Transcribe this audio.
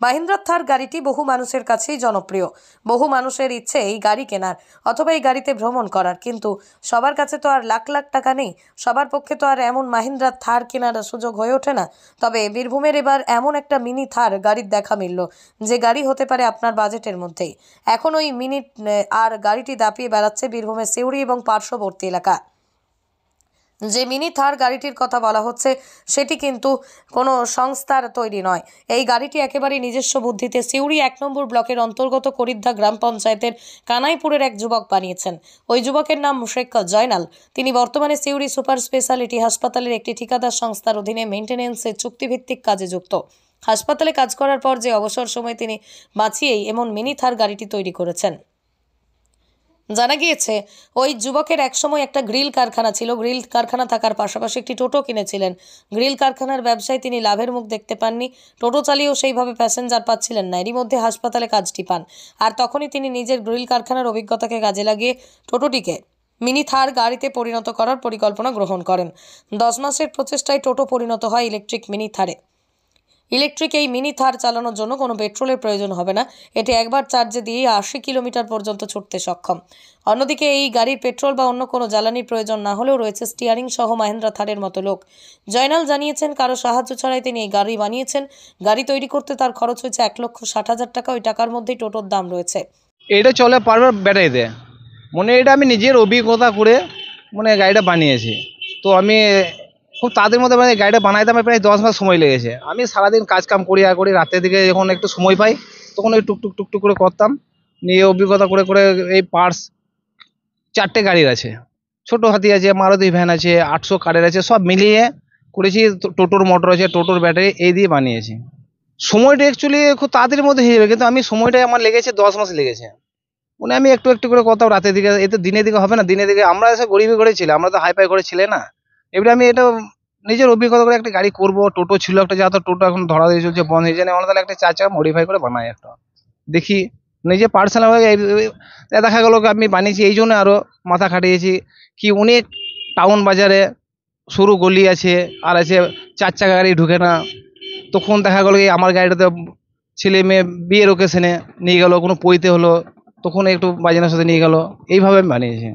মাহিন্দ্রা থার গাড়িটি বহু মানুষের কাছেই জনপ্রিয়। বহু মানুষের ইচ্ছে এই গাড়ি কেনার অথবা এই গাড়িতে ভ্রমণ করার, কিন্তু সবার কাছে তো আর লাখ লাখ টাকা নেই। সবার পক্ষে তো আর এমন মাহিন্দ্রা থার কেনার সুযোগ হয়ে ওঠে না। তবে বীরভূমের এবার এমন একটা মিনি থার গাড়ির দেখা মিলল, যে গাড়ি হতে পারে আপনার বাজেটের মধ্যেই। এখন ওই মিনি আর গাড়িটি দাপিয়ে বেড়াচ্ছে বীরভূমের সিউড়ি এবং পার্শ্ববর্তী এলাকা। যে মিনি থার গাড়িটির কথা বলা হচ্ছে সেটি কিন্তু কোনো সংস্থার তৈরি নয়। এই গাড়িটি একেবারেই নিজস্ব বুদ্ধিতে সিউড়ি 1 নম্বর ব্লকের অন্তর্গত করিদ্ধা গ্রাম পঞ্চায়েতের কানাইপুরের এক যুবক বানিয়েছেন। ওই যুবকের নাম শেখ জয়নাল। তিনি বর্তমানে সিউড়ি সুপার স্পেশালিটি হাসপাতালের একটি ঠিকাদার সংস্থার অধীনে মেইনটেনেন্সের চুক্তিভিত্তিক কাজে যুক্ত। হাসপাতালে কাজ করার পর যে অবসর সময় তিনি বাঁচিয়েই এমন মিনি থার গাড়িটি তৈরি করেছেন। জানা গিয়েছে ওই যুবকের একসময় একটা গ্রিল কারখানা ছিল। গ্রিল কারখানা থাকার পাশাপাশি একটি টোটো কিনেছিলেন। গ্রিল কারখানার ব্যবসায় তিনি লাভের মুখ দেখতে পাননি। টোটো চালিয়েও সেইভাবে প্যাসেঞ্জার পাচ্ছিলেন না। এরই মধ্যে হাসপাতালে কাজটি পান, আর তখনই তিনি নিজের গ্রিল কারখানার অভিজ্ঞতাকে কাজে লাগিয়ে টোটোটিকে মিনি থার গাড়িতে পরিণত করার পরিকল্পনা গ্রহণ করেন। 10 মাসের প্রচেষ্টায় টোটো পরিণত হয় ইলেকট্রিক মিনি থারে। ইলেকট্রিক এই মিনি থার চালানোর জন্য কোনো পেট্রোলের প্রয়োজন হবে না। এটি একবার চার্জে দিয়েই 80 কিলোমিটার পর্যন্ত ছুটতে সক্ষম। অন্যদিকে এই গাড়ির পেট্রোল বা অন্য কোনো জ্বালানির প্রয়োজন না হলেও রয়েছে স্টিয়ারিং সহ মাহিন্দ্রা থারের মতো লোক। জয়নাল জানিয়েছেন, কারো সাহায্য ছাড়াই তিনি এই গাড়ি বানিয়েছেন। গাড়ি তৈরি করতে তার খরচ হয়েছে 1,60,000 টাকা। ওই টাকার মধ্যেই টোটোর দাম রয়েছে। এটা চলে পারবে ব্যাটারিতে। এটা আমি নিজের অভিজ্ঞতা করে গাড়িটা বানিয়েছি। তো আমি খুব তাদের মধ্যে গাড়িটা বানাইতে আমার প্রায় 10 মাস সময় লেগেছে। আমি সারাদিন কাজ কাম করি আর করি, রাতের দিকে যখন একটু সময় পাই তখন ওই টুকটুক টুকটুক করে করতাম। নিয়ে অভিজ্ঞতা করে করে এই পার্টস 4টে গাড়ির আছে, ছোট হাতি আছে, মারুতি ভ্যান আছে, 800 কারের আছে, সব মিলিয়ে করেছি। টোটোর মোটর আছে, টোটোর ব্যাটারি, এই দিয়ে বানিয়েছি। সময়টা অ্যাকচুয়ালি খুব তাড়াতাড়ির মধ্যে হয়ে যাবে, কিন্তু আমি সময়টা আমার লেগেছে 10 মাস লেগেছে। আমি একটু একটু করে করতাম রাতের দিকে। এতে দিনের দিকে হবে না। দিনের দিকে আমরা এসে গরিবি ঘরে ছিলাম, আমরা তো হাইফাই ঘরে ছিলে না। এবারে আমি এটা নিজের অভিজ্ঞতা করে একটা গাড়ি করব। টোটো ছিল একটা, যা তো টোটো এখন ধরা দিয়ে চলছে, বন্ধ হয়ে যায়। আমরা তাহলে একটা 4 চাকা মডিফাই করে বানাই একটা, দেখি নিজে পার্সোনাল ভাবে। দেখা গেল আমি বানিয়েছি, এই জন্য আরো মাথা খাটিয়েছি। কি অনেক টাউন বাজারে সরু গলি আছে, আর আছে 4 চাকা গাড়ি ঢুকে না। তখন দেখা গেল আমার গাড়িটাতে ছেলে মেয়ে বিয়ের ওকেশনে নিয়ে গেল, কোনো পইতে হলো, তখন একটু বাজনার সাথে নিয়ে গেল। এইভাবে আমি বানিয়েছি।